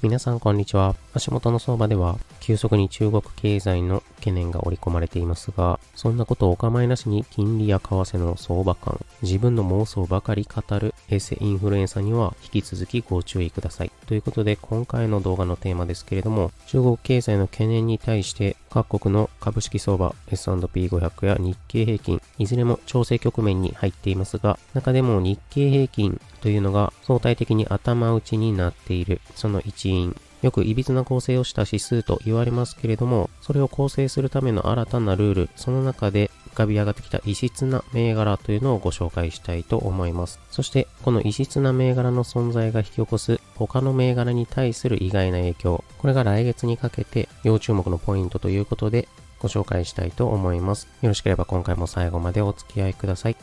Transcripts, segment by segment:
皆さんこんにちは。足元の相場では急速に中国経済の懸念が織り込まれていますが、そんなことをお構いなしに金利や為替の相場感、自分の妄想ばかり語るエセインフルエンサーには引き続きご注意ください。ということで今回の動画のテーマですけれども、中国経済の懸念に対して各国の株式相場 S&P500 や日経平均、いずれも調整局面に入っていますが、中でも日経平均というのが相対的に頭打ちになっている、その一因。よく歪な構成をした指数と言われますけれども、それを構成するための新たなルール、その中で浮かび上がってきた異質な銘柄というのをご紹介したいと思います。そしてこの異質な銘柄の存在が引き起こす他の銘柄に対する意外な影響、これが来月にかけて要注目のポイントということでご紹介したいと思います。よろしければ今回も最後までお付き合いください。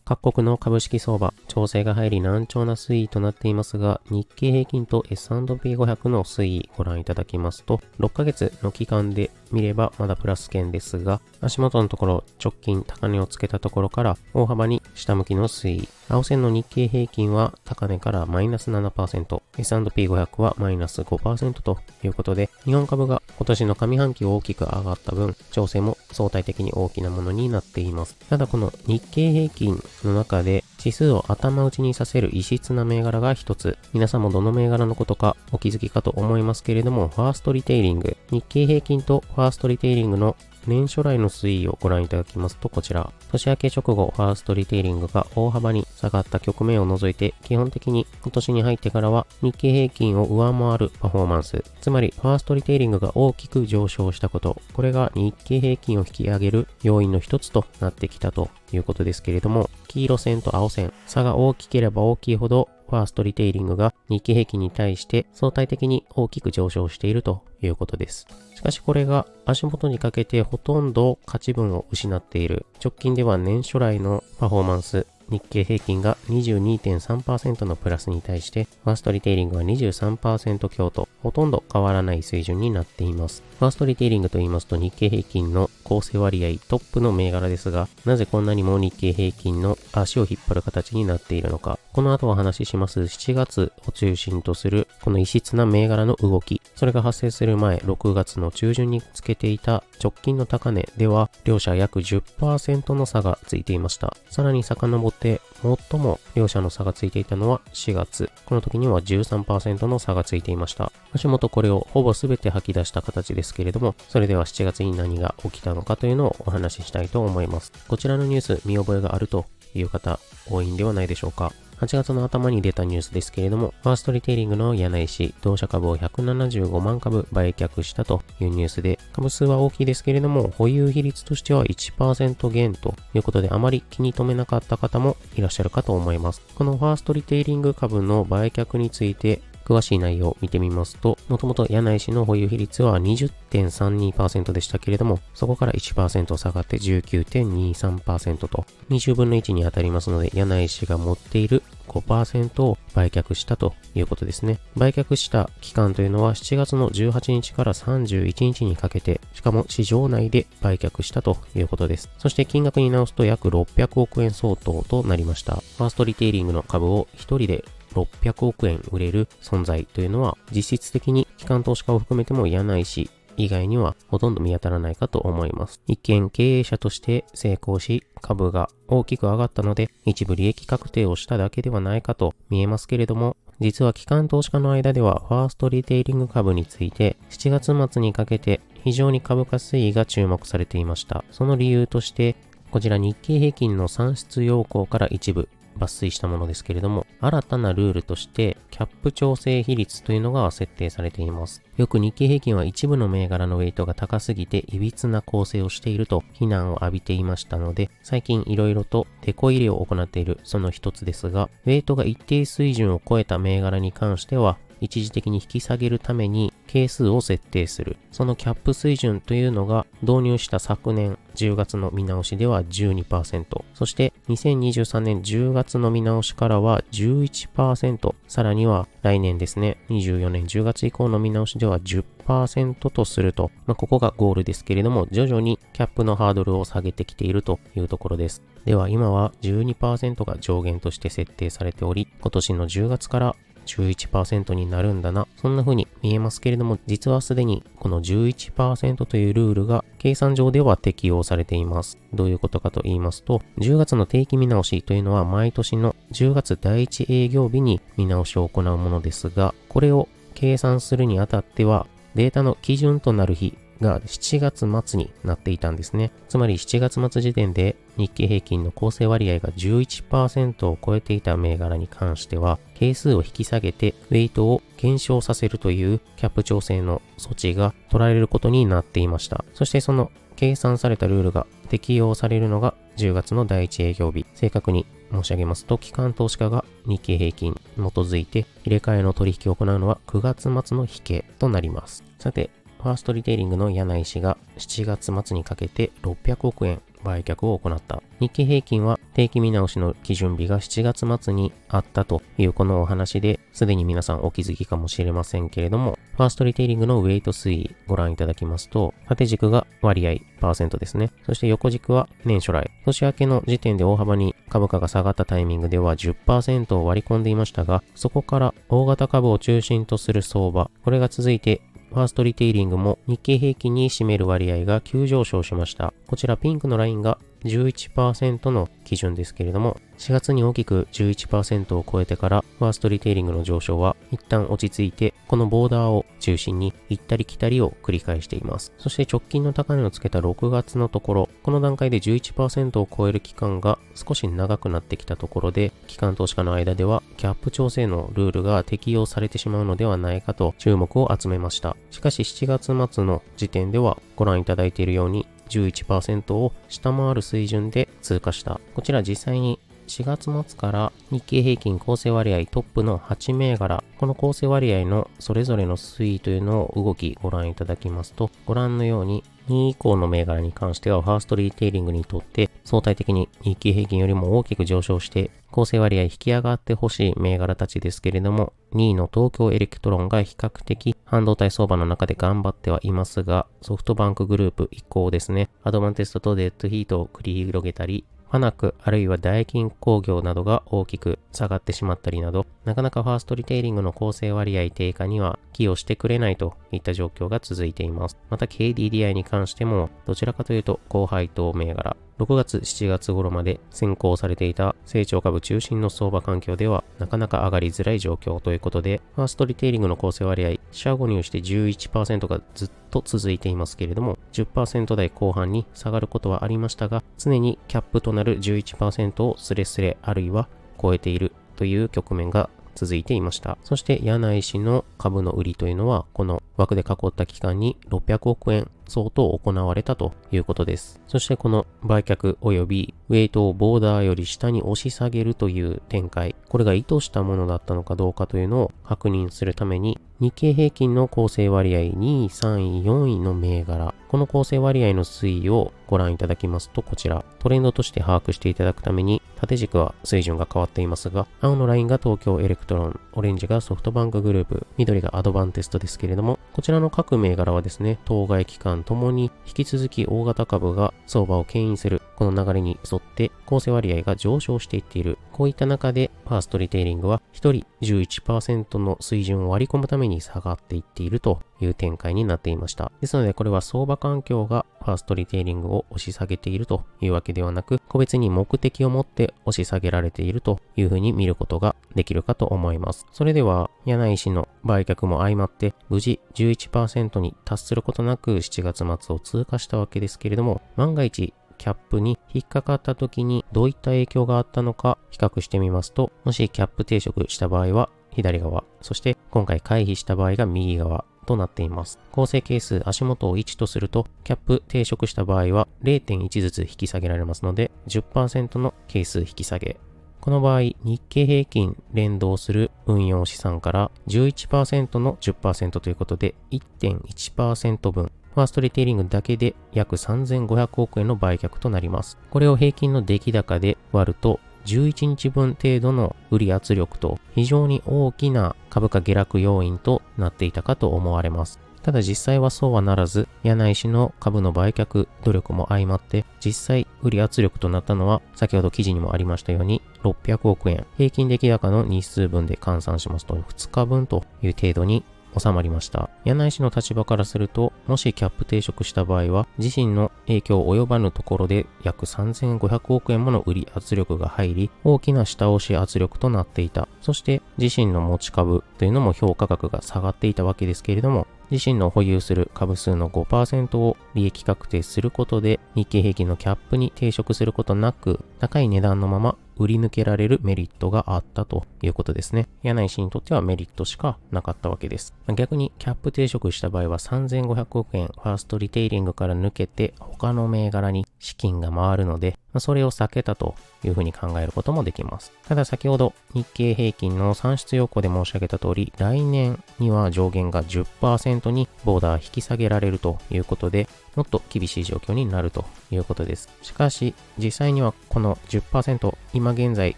各国の株式相場、調整が入り難聴な推移となっていますが、日経平均と S&P500 の推移ご覧いただきますと、6ヶ月の期間で見ればまだプラス圏ですが、足元のところ直近高値をつけたところから大幅に下向きの推移。青線の日経平均は高値からマイナス 7%、S&P500 はマイナス 5% ということで、日本株が今年の上半期大きく上がった分、調整も相対的に大きなものになっています。ただこの日経平均の中で指数を頭打ちにさせる異質な銘柄が一つ。皆さんもどの銘柄のことかお気づきかと思いますけれども、ファーストリテイリング。日経平均とファーストリテイリングの年初来の推移をご覧いただきますと、こちら。年明け直後、ファーストリテイリングが大幅に下がった局面を除いて、基本的に今年に入ってからは日経平均を上回るパフォーマンス。つまり、ファーストリテイリングが大きく上昇したこと。これが日経平均を引き上げる要因の一つとなってきたということですけれども、黄色線と青線、差が大きければ大きいほど、ファーストリテイリングが日経平均に対して相対的に大きく上昇しているということです。しかしこれが足元にかけてほとんど価値分を失っている。直近では年初来のパフォーマンス、日経平均が 22.3% のプラスに対して、ファーストリテイリングは 23% 強と、ほとんど変わらない水準になっています。ファーストリテイリングと言いますと日経平均の構成割合トップの銘柄ですが、なぜこんなにも日経平均の足を引っ張る形になっているのか。この後お話しします7月を中心とするこの異質な銘柄の動き。それが発生する前、6月の中旬につけていた直近の高値では、両者約 10% の差がついていました。さらに遡って最も両者の差がついていたのは4月。この時には 13% の差がついていました。足元これをほぼ全て吐き出した形ですけれども、それでは7月に何が起きたのかというのをお話ししたいと思います。こちらのニュース見覚えがあるという方多いんではないでしょうか。8月の頭に出たニュースですけれども、ファーストリテイリングの柳井氏、同社株を175万株売却したというニュースで、株数は大きいですけれども、保有比率としては 1% 減ということで、あまり気に留めなかった方もいらっしゃるかと思います。このファーストリテイリング株の売却について、詳しい内容を見てみますと、もともと柳井氏の保有比率は 20.32% でしたけれども、そこから 1% 下がって 19.23% と20分の1に当たりますので、柳井氏が持っている 5% を売却したということですね。売却した期間というのは7月の18日から31日にかけて、しかも市場内で売却したということです。そして金額に直すと約600億円相当となりました。ファーストリテイリングの株を一人で600億円売れる存在というのは実質的に機関投資家を含めても柳井氏以外にはほとんど見当たらないかと思います。一見経営者として成功し株が大きく上がったので一部利益確定をしただけではないかと見えますけれども、実は機関投資家の間ではファーストリテイリング株について7月末にかけて非常に株価推移が注目されていました。その理由としてこちら日経平均の算出要項から一部抜粋したものですけれども、新たなルールとしてキャップ調整比率というのが設定されています。よく日経平均は一部の銘柄のウェイトが高すぎて歪な構成をしていると非難を浴びていましたので、最近いろいろとテコ入れを行っているその一つですが、ウェイトが一定水準を超えた銘柄に関しては一時的に引き下げるために係数を設定する。そのキャップ水準というのが導入した昨年10月の見直しでは 12%、そして2023年10月の見直しからは 11%、さらには来年ですね、24年10月以降の見直しでは 10% とすると、ここがゴールですけれども、徐々にキャップのハードルを下げてきているというところです。では今は 12% が上限として設定されており、今年の10月から11% になるんだな。そんな風に見えますけれども、実はすでにこの 11% というルールが計算上では適用されています。どういうことかと言いますと、10月の定期見直しというのは毎年の10月第1営業日に見直しを行うものですが、これを計算するにあたっては、データの基準となる日が7月末になっていたんですね。つまり7月末時点で日経平均の構成割合が 11% を超えていた銘柄に関しては、係数を引き下げてウェイトを減少させるというキャップ調整の措置が取られることになっていました。そしてその計算されたルールが適用されるのが10月の第1営業日。正確に申し上げますと、機関投資家が日経平均に基づいて入れ替えの取引を行うのは9月末の引けとなります。さて、ファーストリテイリングの柳井氏が7月末にかけて600億円売却を行った。日経平均は定期見直しの基準日が7月末にあったというこのお話で、すでに皆さんお気づきかもしれませんけれども、ファーストリテイリングのウェイト推移ご覧いただきますと、縦軸が割合パーセントですね。そして横軸は年初来。年明けの時点で大幅に株価が下がったタイミングでは 10% を割り込んでいましたが、そこから大型株を中心とする相場、これが続いてファーストリテイリングも日経平均に占める割合が急上昇しました。こちらピンクのラインが 11% の基準ですけれども、4月に大きく 11% を超えてからファーストリテイリングの上昇は一旦落ち着いて、このボーダーを中心に行ったり来たりを繰り返しています。そして直近の高値をつけた6月のところ、この段階で 11% を超える期間が少し長くなってきたところで、機関投資家の間ではキャップ調整のルールが適用されてしまうのではないかと注目を集めました。しかし7月末の時点ではご覧いただいているように 11% を下回る水準で通過した。こちら実際に4月末から日経平均構成割合トップの8銘柄、この構成割合のそれぞれの推移というのを動きご覧いただきますと、ご覧のように2位以降の銘柄に関してはファーストリテイリングにとって相対的に日経平均よりも大きく上昇して構成割合引き上がってほしい銘柄たちですけれども、2位の東京エレクトロンが比較的半導体相場の中で頑張ってはいますが、ソフトバンクグループ以降ですね、アドバンテストとデッドヒートを繰り広げたり、ファナックあるいはダイキン工業などが大きく下がってしまったりなど、なかなかファーストリテイリングの構成割合低下には寄与してくれないといった状況が続いています。また KDDI に関してもどちらかというと高配当銘柄、6月7月頃まで先行されていた成長株中心の相場環境ではなかなか上がりづらい状況ということで、ファーストリテイリングの構成割合、四捨五入して 11% がずっと続いていますけれども、10% 台後半に下がることはありましたが、常にキャップとなる 11% をスレスレあるいは超えているという局面が続いていました。そして柳井氏の株の売りというのはこの枠で囲った期間に600億円相当行われたということです。そしてこの売却及びウェイトをボーダーより下に押し下げるという展開、これが意図したものだったのかどうかというのを確認するために、日経平均の構成割合2位、3位、4位の銘柄、この構成割合の推移をご覧いただきますと、こちらトレンドとして把握していただくために縦軸は水準が変わっていますが、青のラインが東京エレクトロン、オレンジがソフトバンクグループ、緑がアドバンテストですけれども、こちらの各銘柄はですね、当該期間ともに引き続き大型株が相場を牽引するこの流れに沿って構成割合が上昇していっている。こういった中でファーストリテイリングは1人 11% の水準を割り込むために下がっていっているという展開になっていました。ですのでこれは相場環境がファーストリテイリングを押し下げているというわけではなく、個別に目的を持って押し下げられているというふうに見ることができるかと思います。それでは柳井氏の売却も相まって無事 11% に達することなく7月末を通過したわけですけれども、万が一キャップに引っかかった時にどういった影響があったのか比較してみますと、もしキャップ抵触した場合は左側、そして今回回避した場合が右側となっています。構成係数足元を1とすると、キャップ抵触した場合は 0.1 ずつ引き下げられますので 10% の係数引き下げ。この場合、日経平均連動する運用資産から 11% の 10% ということで 1.1% 分、ファーストリテイリングだけで約3500億円の売却となります。これを平均の出来高で割ると11日分程度の売り圧力と非常に大きな株価下落要因となっていたかと思われます。ただ実際はそうはならず、柳井氏の株の売却努力も相まって、実際売り圧力となったのは、先ほど記事にもありましたように、600億円、平均出来高の日数分で換算しますと、2日分という程度に収まりました。柳井氏の立場からすると、もしキャップ抵触した場合は、自身の影響及ばぬところで約3500億円もの売り圧力が入り、大きな下押し圧力となっていた。そして自身の持ち株というのも評価額が下がっていたわけですけれども、自身の保有する株数の 5% を利益確定することで、日経平均のキャップに抵触することなく、高い値段のまま売り抜けられるメリットがあったということですね。柳井氏にとってはメリットしかなかったわけです。逆にキャップ抵触した場合は3500億円ファーストリテイリングから抜けて他の銘柄に資金が回るので、それを避けたというふうに考えることもできます。ただ先ほど日経平均の算出要項で申し上げた通り、来年には上限が 10% にボーダー引き下げられるということで、もっと厳しい状況になるということです。しかし、実際にはこの 10% 今現在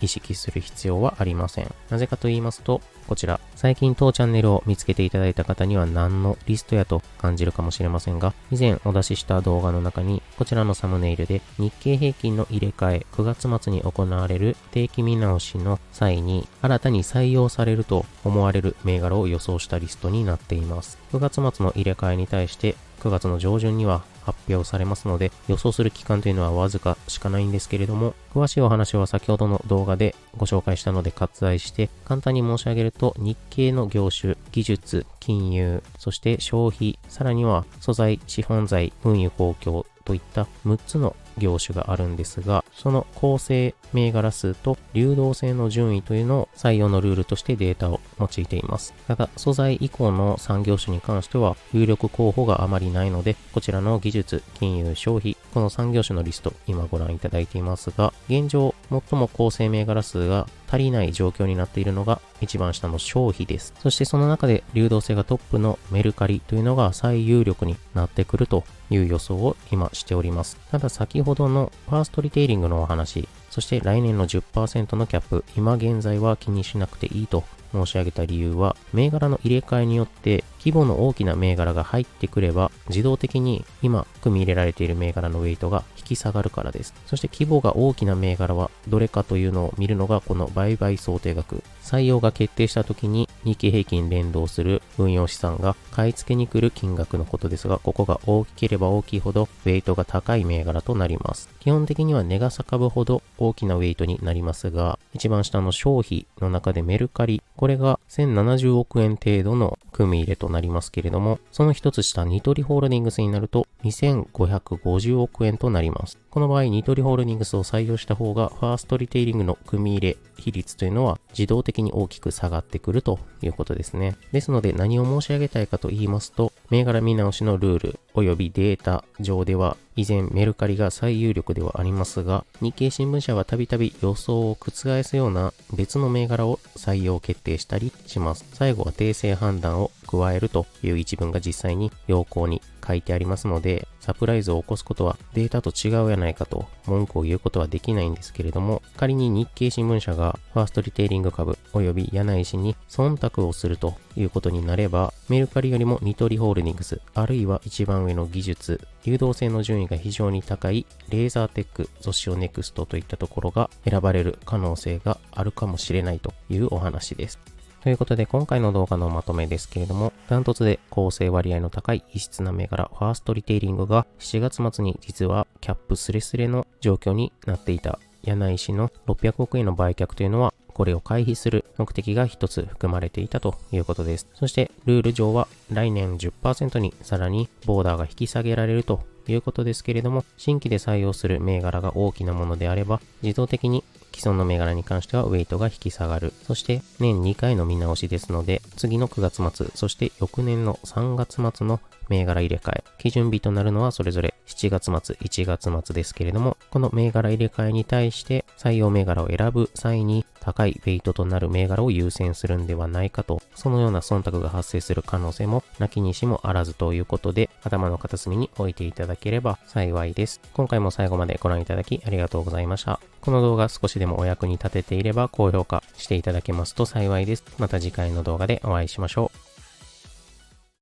意識する必要はありません。なぜかと言いますと、こちら、最近当チャンネルを見つけていただいた方には何のリストやと感じるかもしれませんが、以前お出しした動画の中に、こちらのサムネイルで日経平均の入れ替え、9月末に行われる定期見直しの際に、新たに採用されると思われる銘柄を予想したリストになっています。9月末の入れ替えに対して、9月の上旬には発表されますので、予想する期間というのはわずかしかないんですけれども、詳しいお話は先ほどの動画でご紹介したので割愛して、簡単に申し上げると、日経の業種、技術、金融、そして消費、さらには素材、資本財、運輸公共といった6つの業種があるんですが、その構成銘柄数と流動性の順位というのを採用のルールとしてデータを用いています。ただ、素材以降の3業種に関しては有力候補があまりないので、こちらの技術、金融、消費、この3業種のリスト、今ご覧いただいていますが、現状、最も構成銘柄数が足りない状況になっているのが一番下の消費です。そしてその中で流動性がトップのメルカリというのが最有力になってくるという予想を今しております。ただ先ほどのファーストリテイリングのお話、そして来年の 10% のキャップ、今現在は気にしなくていいと申し上げた理由は、銘柄の入れ替えによって規模の大きな銘柄が入ってくれば、自動的に今組み入れられている銘柄のウェイトが引き下がるからです。そして規模が大きな銘柄はどれかというのを見るのがこの売買想定額。採用が決定した時に日経平均連動する運用資産が買い付けに来る金額のことですが、ここが大きければ大きいほどウェイトが高い銘柄となります。基本的には値が逆ぶほど大きなウェイトになりますが、一番下の消費の中でメルカリ、これが1070億円程度の組み入れとなりますけれども、その一つ下ニトリホールディングスになると2550億円となります。この場合ニトリホールディングスを採用した方がファーストリテイリングの組み入れ比率というのは自動的に大きく下がってくるということですね。ですので何を申し上げたいかと言いますと、銘柄見直しのルール及びデータ上では以前メルカリが最有力ではありますが、日経新聞社はたびたび予想を覆すような別の銘柄を採用決定したりします。最後は訂正判断を加えるという一文が実際に要項に書いてありますので、サプライズを起こすことはデータと違うやないかと文句を言うことはできないんですけれども、仮に日経新聞社がファーストリテイリング株及び柳井氏に忖度をするということになれば、メルカリよりもニトリホールディングス、あるいは一番上の技術、流動性の順位が非常に高いレーザーテック、ゾシオネクストといったところが選ばれる可能性があるかもしれないというお話です。ということで今回の動画のまとめですけれども、ダントツで構成割合の高い異質な銘柄ファーストリテイリングが7月末に実はキャップスレスレの状況になっていた。柳井氏の600億円の売却というのはこれを回避する目的が一つ含まれていたということです。そしてルール上は来年 10% にさらにボーダーが引き下げられるということですけれども、新規で採用する銘柄が大きなものであれば自動的に既存の銘柄に関してはウェイトが引き下がる。そして年2回の見直しですので、次の9月末、そして翌年の3月末の銘柄入れ替え、基準日となるのはそれぞれ7月末、1月末ですけれども、この銘柄入れ替えに対して採用銘柄を選ぶ際に高いウェイトとなる銘柄を優先するんではないかと、そのような忖度が発生する可能性もなきにしもあらずということで、頭の片隅に置いていただければ幸いです。今回も最後までご覧いただきありがとうございました。この動画少しでもお役に立てていれば高評価していただけますと幸いです。また次回の動画でお会いしましょう。